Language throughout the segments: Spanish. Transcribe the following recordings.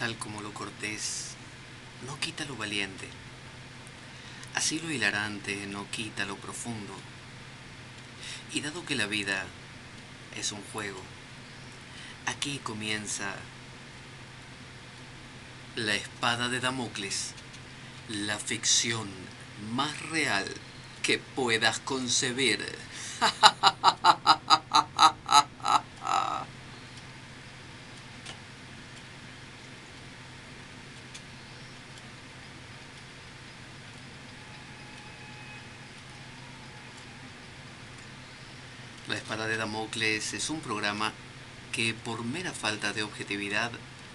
Tal como lo cortés no quita lo valiente, así lo hilarante no quita lo profundo. Y dado que la vida es un juego, aquí comienza la espada de Damocles, la ficción más real que puedas concebir. La espada de Damocles es un programa que por mera falta de objetividad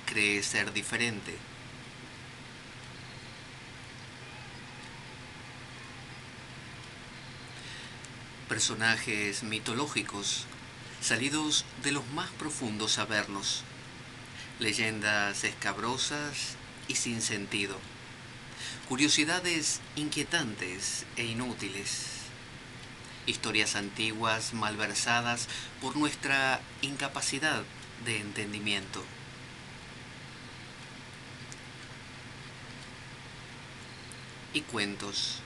cree ser diferente. Personajes mitológicos, salidos de los más profundos avernos, leyendas escabrosas y sin sentido, curiosidades inquietantes e inútiles, historias antiguas malversadas por nuestra incapacidad de entendimiento. Y cuentos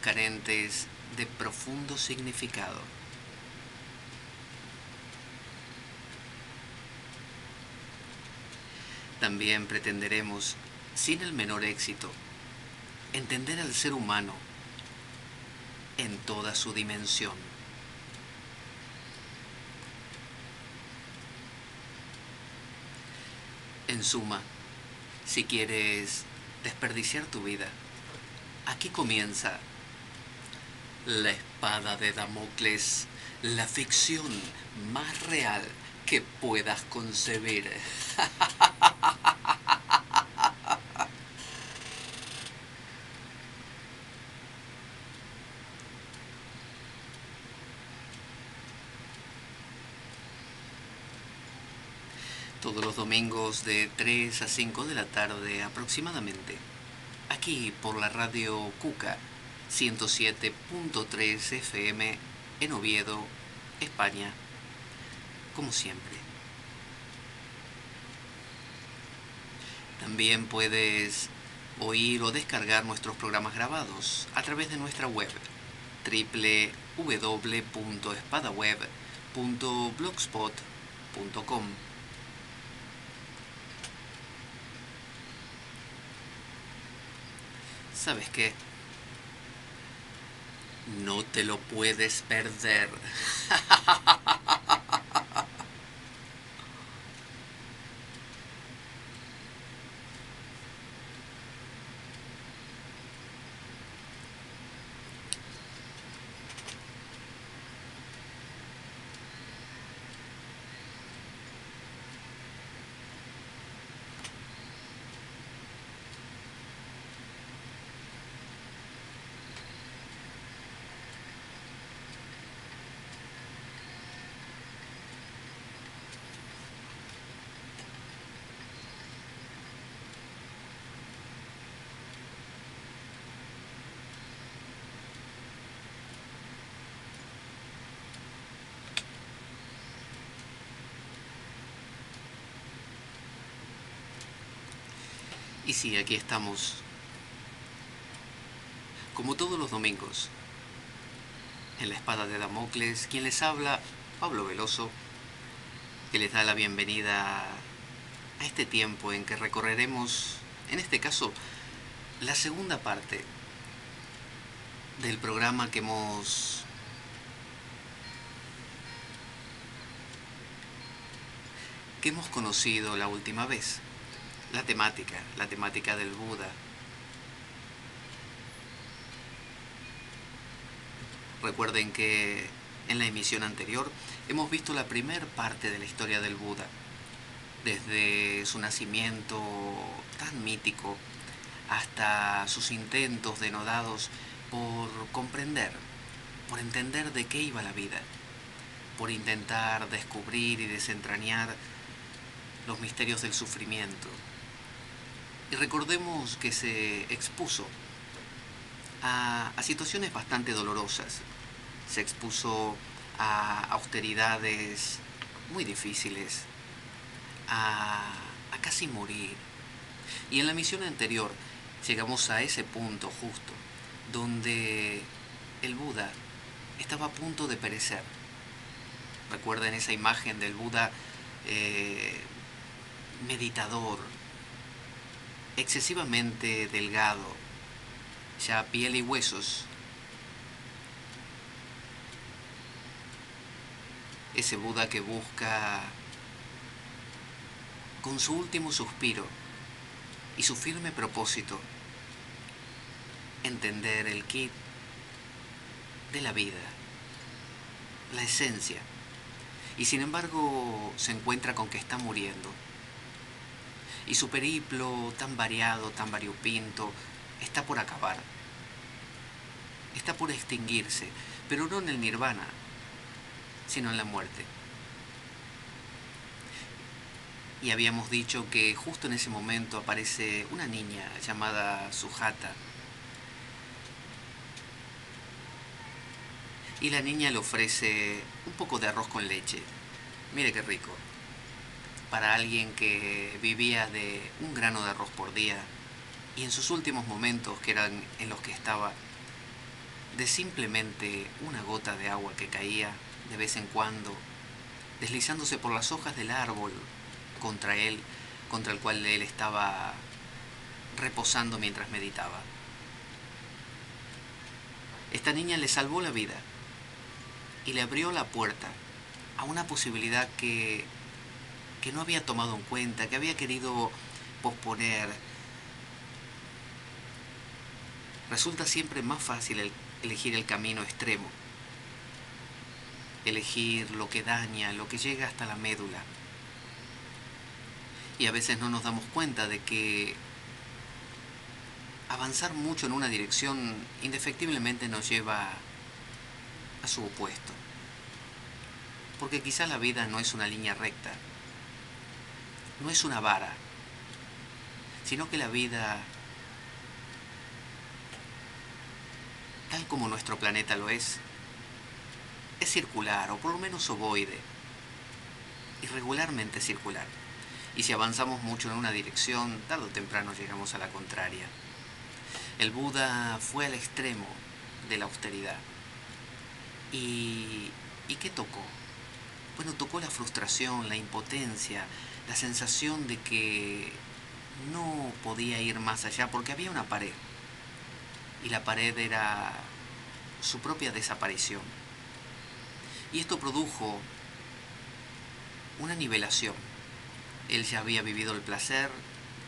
carentes de profundo significado. También pretenderemos, sin el menor éxito, entender al ser humano en toda su dimensión. En suma, si quieres desperdiciar tu vida, aquí comienza la espada de Damocles, la ficción más real que puedas concebir. Todos los domingos de 3 a 5 de la tarde aproximadamente, aquí por la radio Cuca 107.3 FM en Oviedo, España, como siempre. También puedes oír o descargar nuestros programas grabados a través de nuestra web www.espadaweb.blogspot.com. ¿Sabes qué? No te lo puedes perder. Y sí, aquí estamos, como todos los domingos, en la espada de Damocles, quien les habla, Pablo Veloso, que les da la bienvenida a este tiempo en que recorreremos, en este caso, la segunda parte del programa que hemos conocido la última vez. La temática del Buda. Recuerden que en la emisión anterior hemos visto la primer parte de la historia del Buda, desde su nacimiento tan mítico hasta sus intentos denodados por comprender, por entender de qué iba la vida, por intentar descubrir y desentrañar los misterios del sufrimiento. Y recordemos que se expuso a situaciones bastante dolorosas, se expuso a austeridades muy difíciles, a casi morir. Y en la misión anterior llegamos a ese punto justo, donde el Buda estaba a punto de perecer. Recuerden esa imagen del Buda eh, meditador, excesivamente delgado, ya piel y huesos. Ese Buda que busca, con su último suspiro y su firme propósito, entender el kit de la vida, la esencia. Y sin embargo se encuentra con que está muriendo. Y su periplo tan variado, tan variopinto, está por acabar. Está por extinguirse, pero no en el nirvana, sino en la muerte. Y habíamos dicho que justo en ese momento aparece una niña llamada Sujata. Y la niña le ofrece un poco de arroz con leche. Mire qué rico. Para alguien que vivía de un grano de arroz por día y en sus últimos momentos, que eran en los que estaba, de simplemente una gota de agua que caía de vez en cuando, deslizándose por las hojas del árbol contra él, contra el cual él estaba reposando mientras meditaba. Esta niña le salvó la vida y le abrió la puerta a una posibilidad que no había tomado en cuenta, que había querido posponer. Resulta siempre más fácil elegir el camino extremo, elegir lo que daña, lo que llega hasta la médula. Y a veces no nos damos cuenta de que avanzar mucho en una dirección indefectiblemente nos lleva a su opuesto. Porque quizá la vida no es una línea recta, no es una vara, sino que la vida, tal como nuestro planeta lo es circular, o por lo menos ovoide, irregularmente circular. Y si avanzamos mucho en una dirección, tarde o temprano llegamos a la contraria. El Buda fue al extremo de la austeridad. ¿Y qué tocó? Bueno, tocó la frustración, la impotencia, la sensación de que no podía ir más allá porque había una pared. Y la pared era su propia desaparición. Y esto produjo una nivelación. Él ya había vivido el placer,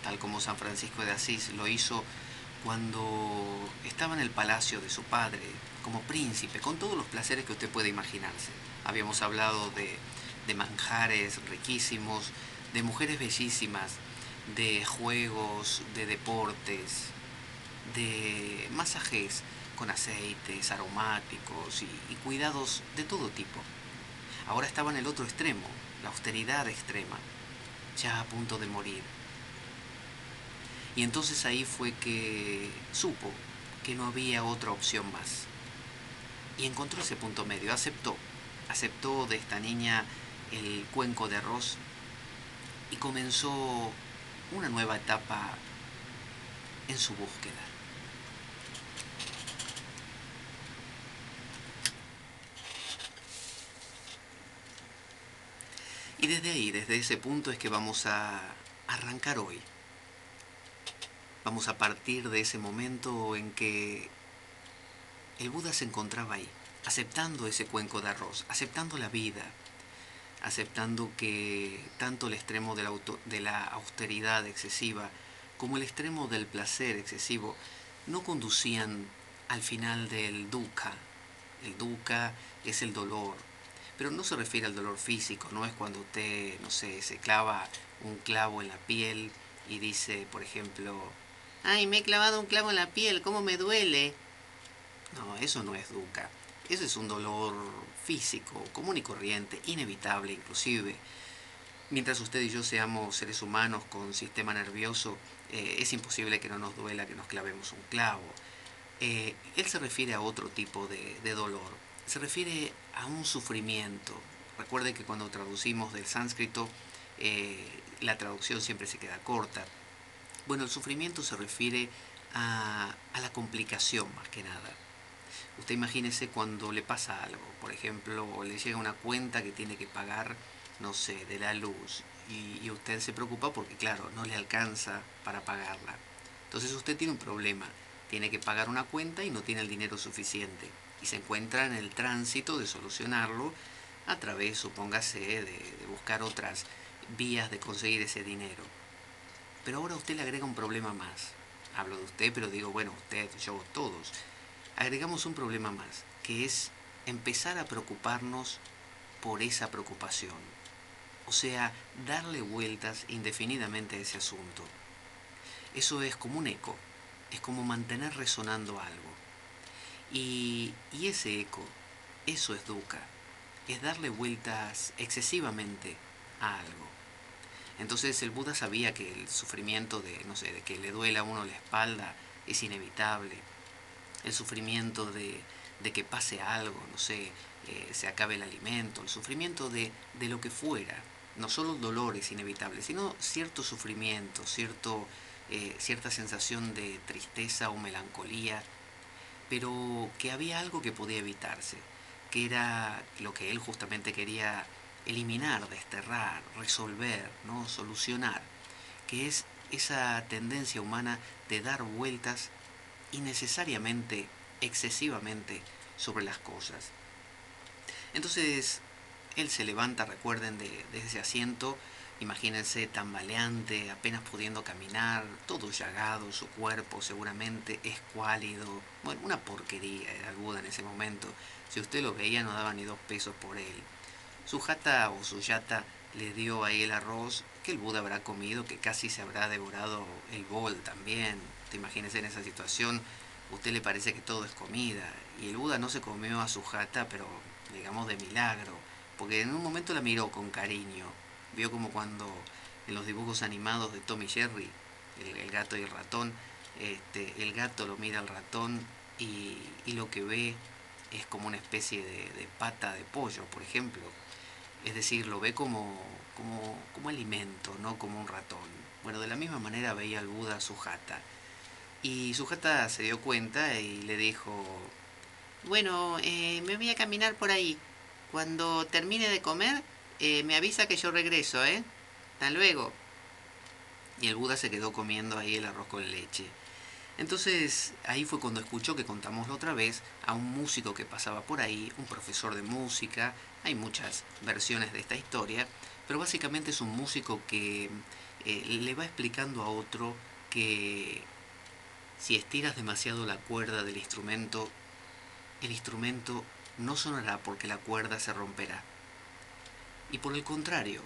tal como San Francisco de Asís lo hizo cuando estaba en el palacio de su padre, como príncipe, con todos los placeres que usted puede imaginarse. Habíamos hablado de manjares riquísimos, de mujeres bellísimas, de juegos, de deportes, de masajes con aceites aromáticos y cuidados de todo tipo. Ahora estaba en el otro extremo, la austeridad extrema, ya a punto de morir. Y entonces ahí fue que supo que no había otra opción más. Y encontró ese punto medio, aceptó de esta niña el cuenco de arroz y comenzó una nueva etapa en su búsqueda. Y desde ahí, desde ese punto es que vamos a arrancar hoy. Vamos a partir de ese momento en que el Buda se encontraba ahí, aceptando ese cuenco de arroz, aceptando la vida, aceptando que tanto el extremo de la austeridad excesiva como el extremo del placer excesivo no conducían al final del dukkha. El dukkha es el dolor, pero no se refiere al dolor físico, no es cuando usted, no sé, se clava un clavo en la piel y dice, por ejemplo, ay, me he clavado un clavo en la piel, ¿cómo me duele? No, eso no es dukkha. Eso es un dolor físico, común y corriente, inevitable inclusive. Mientras usted y yo seamos seres humanos con sistema nervioso, es imposible que no nos duela que nos clavemos un clavo. Él se refiere a otro tipo de dolor. Se refiere a un sufrimiento. Recuerde que cuando traducimos del sánscrito, la traducción siempre se queda corta. Bueno, el sufrimiento se refiere a la complicación más que nada. Usted imagínese cuando le pasa algo, por ejemplo, le llega una cuenta que tiene que pagar, no sé, de la luz, y usted se preocupa porque, claro, no le alcanza para pagarla. Entonces usted tiene un problema, tiene que pagar una cuenta y no tiene el dinero suficiente, y se encuentra en el tránsito de solucionarlo a través, supóngase, de buscar otras vías de conseguir ese dinero. Pero ahora usted le agrega un problema más. Hablo de usted, pero digo, bueno, usted, yo, todos. Agregamos un problema más, que es empezar a preocuparnos por esa preocupación. O sea, darle vueltas indefinidamente a ese asunto. Eso es como un eco, es como mantener resonando algo. Y ese eco, eso es dukkha, es darle vueltas excesivamente a algo. Entonces el Buda sabía que el sufrimiento de, no sé, de que le duela a uno la espalda es inevitable. El sufrimiento de que pase algo, no sé, se acabe el alimento, el sufrimiento de lo que fuera. No solo el dolor es inevitable, sino cierto sufrimiento, cierta sensación de tristeza o melancolía, pero que había algo que podía evitarse, que era lo que él justamente quería eliminar, desterrar, resolver, ¿no? Solucionar, que es esa tendencia humana de dar vueltas innecesariamente, excesivamente sobre las cosas. Entonces, él se levanta, recuerden, de ese asiento, imagínense tambaleante, apenas pudiendo caminar, todo llagado, su cuerpo seguramente escuálido. Bueno, una porquería era el Buda en ese momento. Si usted lo veía no daba ni 2 pesos por él. Su jata o su yata le dio ahí el arroz que el Buda habrá comido, que casi se habrá devorado el bol también. Te imaginas en esa situación, usted le parece que todo es comida. Y el Buda no se comió a su jata, pero digamos de milagro, porque en un momento la miró con cariño. Vio como cuando en los dibujos animados de Tom y Jerry, el gato y el ratón, el gato lo mira al ratón y lo que ve es como una especie de pata de pollo, por ejemplo. Es decir, lo ve como alimento, no como un ratón. Bueno, de la misma manera veía al Buda a Sujata. Y Sujata se dio cuenta y le dijo, bueno, me voy a caminar por ahí. Cuando termine de comer, me avisa que yo regreso, ¿eh? Hasta luego. Y el Buda se quedó comiendo ahí el arroz con leche. Entonces ahí fue cuando escuchó, que contamos la otra vez, a un músico que pasaba por ahí, un profesor de música. Hay muchas versiones de esta historia, pero básicamente es un músico que le va explicando a otro que si estiras demasiado la cuerda del instrumento, el instrumento no sonará porque la cuerda se romperá. Y por el contrario,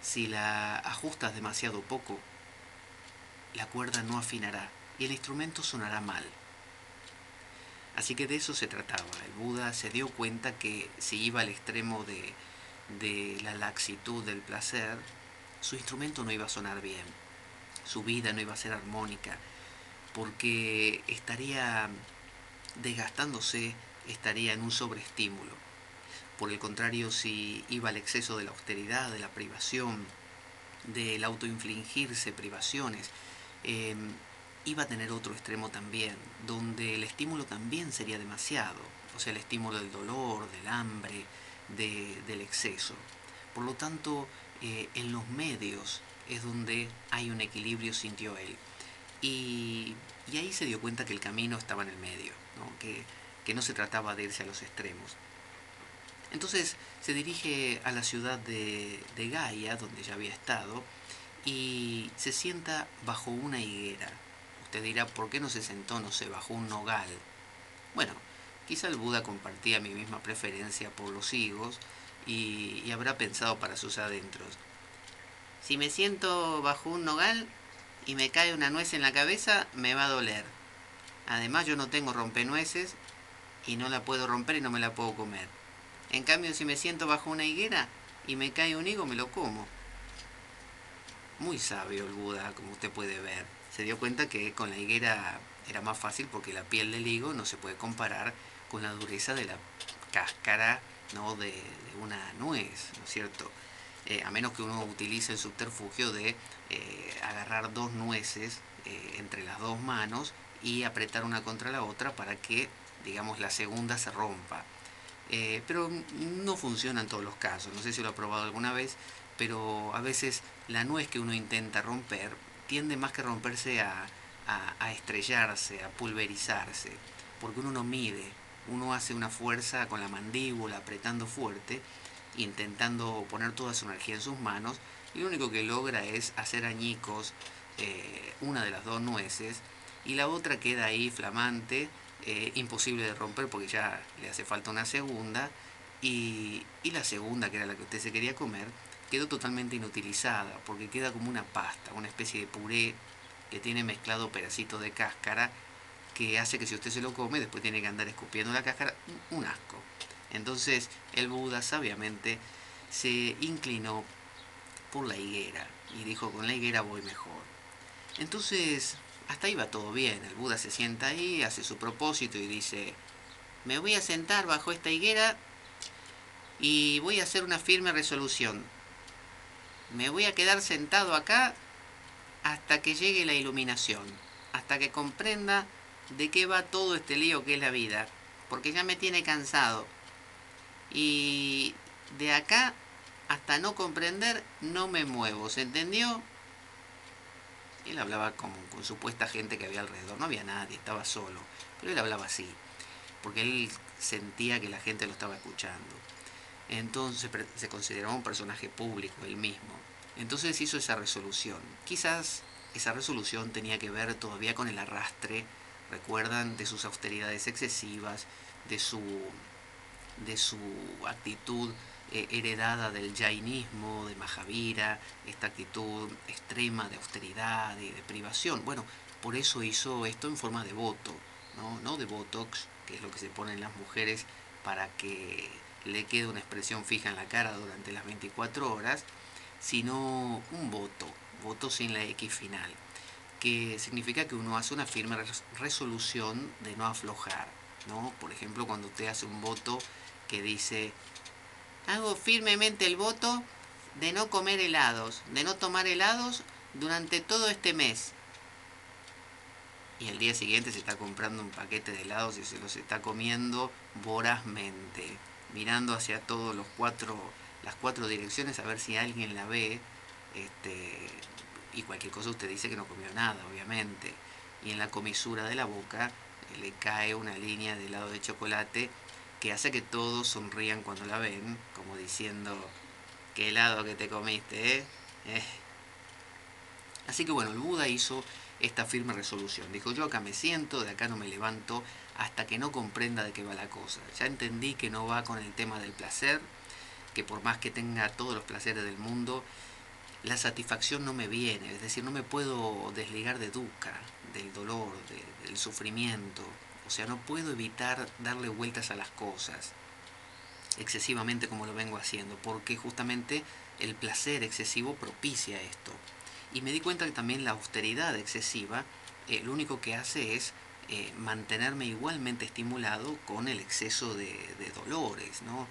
si la ajustas demasiado poco, la cuerda no afinará y el instrumento sonará mal. Así que de eso se trataba. El Buda se dio cuenta que si iba al extremo de la laxitud del placer, su instrumento no iba a sonar bien, su vida no iba a ser armónica, porque estaría desgastándose, estaría en un sobreestímulo. Por el contrario, si iba al exceso de la austeridad, de la privación, del autoinfligirse privaciones, eh, iba a tener otro extremo también, donde el estímulo también sería demasiado, o sea, el estímulo del dolor, del hambre, del exceso. Por lo tanto, en los medios es donde hay un equilibrio, sintió él. Y ahí se dio cuenta que el camino estaba en el medio, ¿no? Que no se trataba de irse a los extremos. Entonces se dirige a la ciudad de Gaia, donde ya había estado, y se sienta bajo una higuera. Usted dirá, ¿por qué no se sentó, no sé, bajo un nogal? Bueno, quizá el Buda compartía mi misma preferencia por los higos y habrá pensado para sus adentros. Si me siento bajo un nogal y me cae una nuez en la cabeza, me va a doler. Además yo no tengo rompenueces y no la puedo romper y no me la puedo comer. En cambio, si me siento bajo una higuera y me cae un higo, me lo como. Muy sabio el Buda, como usted puede ver. Se dio cuenta que con la higuera era más fácil porque la piel del higo no se puede comparar con la dureza de la cáscara, ¿no? de una nuez, ¿no es cierto? a menos que uno utilice el subterfugio de agarrar dos nueces entre las dos manos y apretar una contra la otra para que, digamos, la segunda se rompa. Pero no funciona en todos los casos. No sé si lo ha probado alguna vez, pero a veces la nuez que uno intenta romper tiende más que romperse a estrellarse, a pulverizarse, porque uno no mide, uno hace una fuerza con la mandíbula apretando fuerte, intentando poner toda su energía en sus manos, y lo único que logra es hacer añicos una de las dos nueces, y la otra queda ahí flamante, imposible de romper porque ya le hace falta una segunda, y la segunda, que era la que usted se quería comer, quedó totalmente inutilizada porque queda como una pasta, una especie de puré que tiene mezclado pedacitos de cáscara, que hace que si usted se lo come después tiene que andar escupiendo la cáscara, un asco. Entonces el Buda sabiamente se inclinó por la higuera y dijo: con la higuera voy mejor. Entonces hasta ahí va todo bien. El Buda se sienta ahí, hace su propósito y dice: me voy a sentar bajo esta higuera y voy a hacer una firme resolución. Me voy a quedar sentado acá hasta que llegue la iluminación, hasta que comprenda de qué va todo este lío que es la vida, porque ya me tiene cansado. Y de acá hasta no comprender no me muevo, ¿se entendió? Él hablaba como con supuesta gente que había alrededor, no había nadie, estaba solo, pero él hablaba así, porque él sentía que la gente lo estaba escuchando. Entonces se consideraba un personaje público él mismo. Entonces hizo esa resolución. Quizás esa resolución tenía que ver todavía con el arrastre, recuerdan, de sus austeridades excesivas, de su, de su actitud heredada del jainismo, de Mahavira, esta actitud extrema de austeridad y de privación. Bueno, por eso hizo esto en forma de voto, no de botox, que es lo que se pone en las mujeres para que le quede una expresión fija en la cara durante las 24 horas, sino un voto, voto sin la X final, que significa que uno hace una firme resolución de no aflojar, ¿no? Por ejemplo, cuando usted hace un voto que dice: hago firmemente el voto de no comer helados, de no tomar helados durante todo este mes. Y al día siguiente se está comprando un paquete de helados y se los está comiendo vorazmente, mirando hacia todos las cuatro direcciones a ver si alguien la ve, y cualquier cosa usted dice que no comió nada, obviamente. Y en la comisura de la boca le cae una línea de helado de chocolate que hace que todos sonrían cuando la ven, como diciendo: qué helado que te comiste, ¿eh? ¿Eh? Así que bueno, el Buda hizo esta firme resolución. Dijo: yo acá me siento, de acá no me levanto hasta que no comprenda de qué va la cosa. Ya entendí que no va con el tema del placer, que por más que tenga todos los placeres del mundo, la satisfacción no me viene, es decir, no me puedo desligar de dukkha, del dolor, del sufrimiento. O sea, no puedo evitar darle vueltas a las cosas excesivamente como lo vengo haciendo, porque justamente el placer excesivo propicia esto. Y me di cuenta que también la austeridad excesiva lo único que hace es mantenerme igualmente estimulado con el exceso de dolores, ¿no?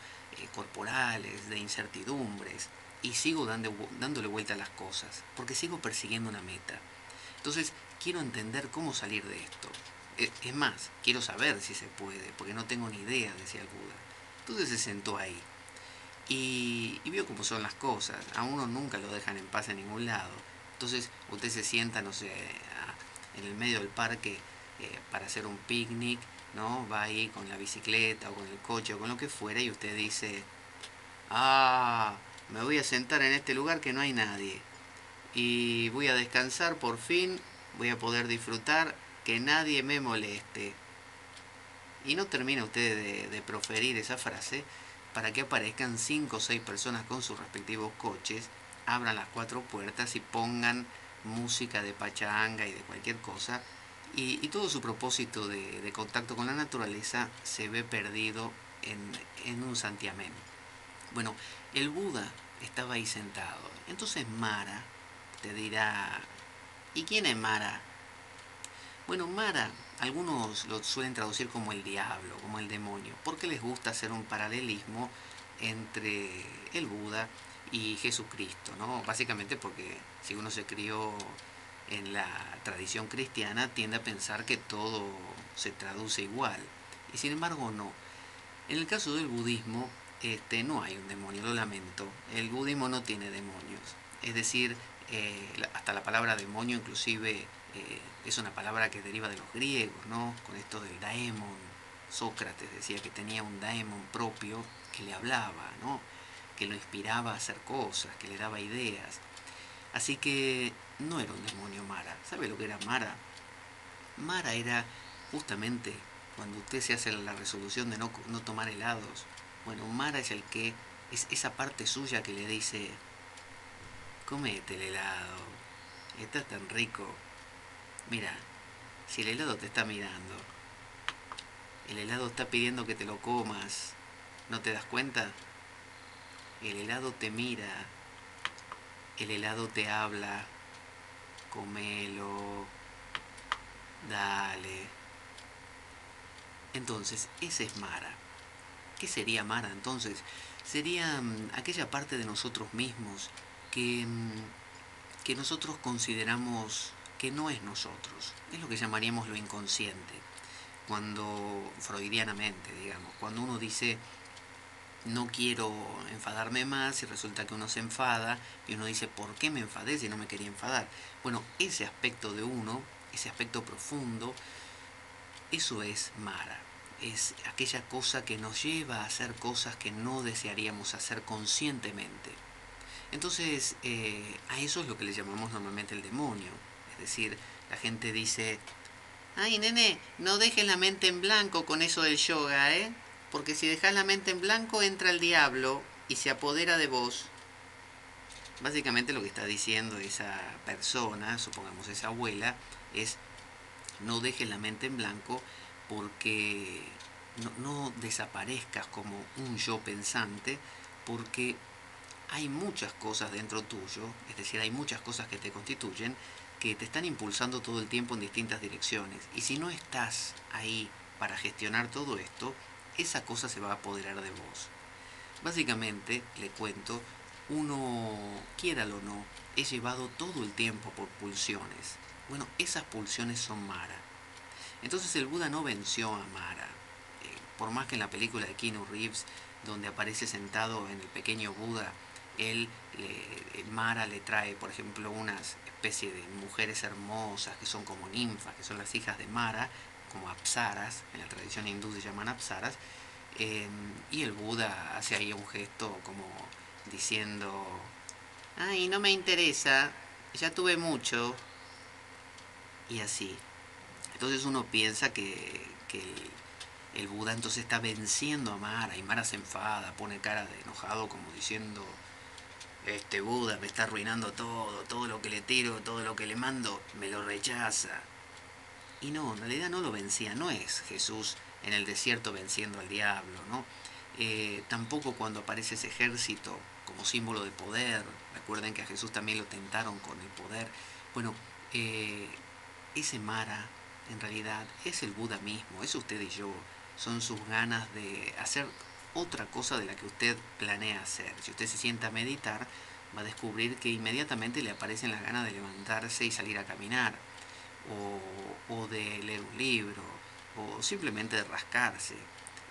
Corporales, de incertidumbres, y sigo dándole vuelta a las cosas, porque sigo persiguiendo una meta. Entonces, quiero entender cómo salir de esto. Es más, quiero saber si se puede, porque no tengo ni idea, decía el Buda. Entonces se sentó ahí y vio cómo son las cosas. A uno nunca lo dejan en paz en ningún lado. Entonces usted se sienta, no sé, en el medio del parque para hacer un picnic, ¿no? Va ahí con la bicicleta o con el coche o con lo que fuera y usted dice: ah, me voy a sentar en este lugar que no hay nadie. Y voy a descansar por fin, voy a poder disfrutar, que nadie me moleste. Y no termina usted de proferir esa frase para que aparezcan 5 o 6 personas con sus respectivos coches, abran las 4 puertas y pongan música de pachanga y de cualquier cosa, y todo su propósito de contacto con la naturaleza se ve perdido en un santiamén. Bueno, el Buda estaba ahí sentado. Entonces Mara te dirá: ¿y quién es Mara? Bueno, Mara, algunos lo suelen traducir como el diablo, como el demonio, porque les gusta hacer un paralelismo entre el Buda y Jesucristo, ¿no? Básicamente porque si uno se crió en la tradición cristiana tiende a pensar que todo se traduce igual. Y sin embargo no. En el caso del budismo, no hay un demonio, lo lamento. El budismo no tiene demonios. Es decir, hasta la palabra demonio inclusive es una palabra que deriva de los griegos, ¿no? Con esto del daemon. Sócrates decía que tenía un daemon propio que le hablaba, ¿no? Que lo inspiraba a hacer cosas, que le daba ideas. Así que no era un demonio Mara. ¿Sabe lo que era Mara? Mara era justamente cuando usted se hace la resolución de no tomar helados. Bueno, Mara es el que es esa parte suya que le dice, comete el helado, está tan rico. Mira, si el helado te está mirando, el helado está pidiendo que te lo comas, ¿no te das cuenta? El helado te mira, el helado te habla, comelo, dale. Entonces, ese es Mara. ¿Qué sería Mara entonces? Sería aquella parte de nosotros mismos que, que nosotros consideramos que no es nosotros. Es lo que llamaríamos lo inconsciente. Cuando, freudianamente, digamos, cuando uno dice no quiero enfadarme más y resulta que uno se enfada y uno dice ¿por qué me enfadé si no me quería enfadar? Bueno, ese aspecto de uno, ese aspecto profundo, eso es Mara. Es aquella cosa que nos lleva a hacer cosas que no desearíamos hacer conscientemente. Entonces, a eso es lo que le llamamos normalmente el demonio. Es decir, la gente dice, ay nene, no dejes la mente en blanco con eso del yoga, ¿eh? Porque si dejas la mente en blanco entra el diablo y se apodera de vos. Básicamente lo que está diciendo esa persona, supongamos esa abuela, es no dejes la mente en blanco porque no desaparezcas como un yo pensante, porque hay muchas cosas dentro tuyo, es decir, hay muchas cosas que te constituyen, que te están impulsando todo el tiempo en distintas direcciones. Y si no estás ahí para gestionar todo esto, esa cosa se va a apoderar de vos. Básicamente, le cuento, uno, quiéralo o no, es llevado todo el tiempo por pulsiones. Bueno, esas pulsiones son Mara. Entonces el Buda no venció a Mara. Por más que en la película de Keanu Reeves, donde aparece sentado en el pequeño Buda, Mara le trae, por ejemplo, unas especie de mujeres hermosas que son como ninfas, que son las hijas de Mara, como apsaras, en la tradición hindú se llaman apsaras, y el Buda hace ahí un gesto como diciendo, ay, no me interesa, ya tuve mucho, y así. Entonces uno piensa que el Buda entonces está venciendo a Mara y Mara se enfada, pone cara de enojado como diciendo, este Buda me está arruinando todo, todo lo que le tiro, todo lo que le mando, me lo rechaza. Y no, en realidad no lo vencía, no es Jesús en el desierto venciendo al diablo, ¿no? Tampoco cuando aparece ese ejército como símbolo de poder, recuerden que a Jesús también lo tentaron con el poder. Bueno, eh, ese Mara en realidad es el Buda mismo, es usted y yo, son sus ganas de hacer otra cosa de la que usted planea hacer. Si usted se sienta a meditar, va a descubrir que inmediatamente le aparecen las ganas de levantarse y salir a caminar, o de leer un libro, o simplemente de rascarse.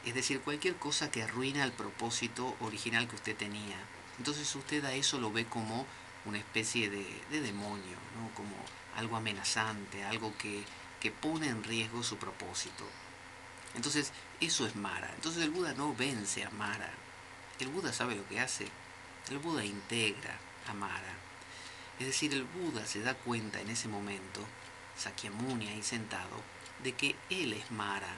Es decir, cualquier cosa que arruina el propósito original que usted tenía. Entonces usted a eso lo ve como una especie de demonio, ¿no? Como algo amenazante, algo que pone en riesgo su propósito. Entonces, eso es Mara. Entonces el Buda no vence a Mara. El Buda sabe lo que hace. El Buda integra a Mara. Es decir, el Buda se da cuenta en ese momento, Sakyamuni ahí sentado, de que él es Mara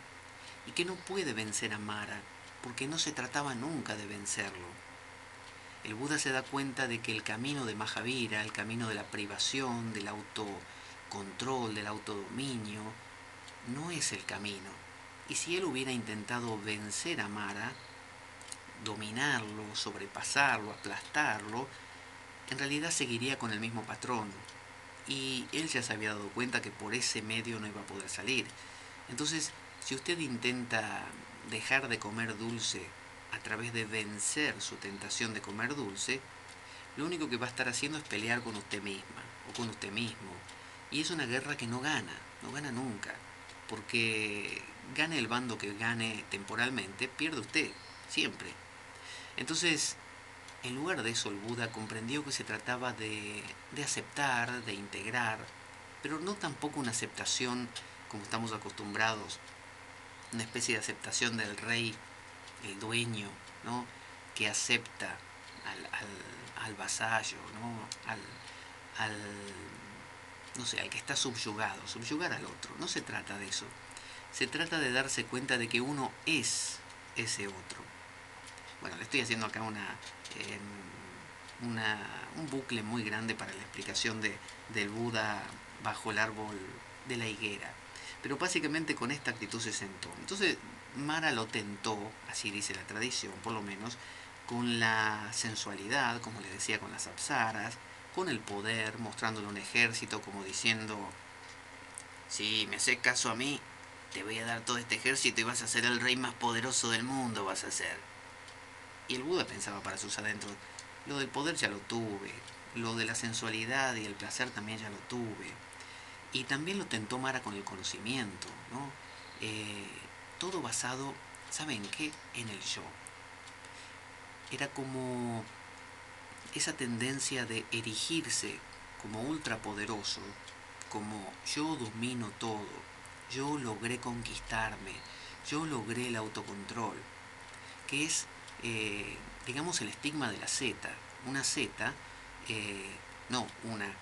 y que no puede vencer a Mara porque no se trataba nunca de vencerlo. El Buda se da cuenta de que el camino de Mahavira, el camino de la privación, del autocontrol, del autodominio, no es el camino. Y si él hubiera intentado vencer a Mara, dominarlo, sobrepasarlo, aplastarlo, en realidad seguiría con el mismo patrón. Y él ya se había dado cuenta que por ese medio no iba a poder salir. Entonces, si usted intenta dejar de comer dulce a través de vencer su tentación de comer dulce, lo único que va a estar haciendo es pelear con usted misma o con usted mismo. Y es una guerra que no gana, no gana nunca. Porque gane el bando que gane temporalmente, pierde usted, siempre. Entonces, en lugar de eso, el Buda comprendió que se trataba de aceptar, de integrar, pero no tampoco una aceptación como estamos acostumbrados, una especie de aceptación del rey, el dueño, ¿no? Que acepta al vasallo, ¿no? Al, no sé, al que está subyugado, subyugar al otro. No se trata de eso. Se trata de darse cuenta de que uno es ese otro. Bueno, le estoy haciendo acá eh, un bucle muy grande para la explicación del Buda bajo el árbol de la higuera. Pero básicamente con esta actitud se sentó. Entonces Mara lo tentó, así dice la tradición por lo menos, con la sensualidad, como le decía, con las apsaras, con el poder, mostrándole un ejército, como diciendo, si me haces caso a mí, te voy a dar todo este ejército y vas a ser el rey más poderoso del mundo, vas a ser. Y el Buda pensaba para sus adentros, lo del poder ya lo tuve, lo de la sensualidad y el placer también ya lo tuve. Y también lo tentó Mara con el conocimiento, ¿no? Eh, Todo basado, ¿saben qué? En el yo. Era como esa tendencia de erigirse como ultrapoderoso, como yo domino todo, yo logré conquistarme, yo logré el autocontrol, que es, digamos, el estigma de la Z. Una Z, no una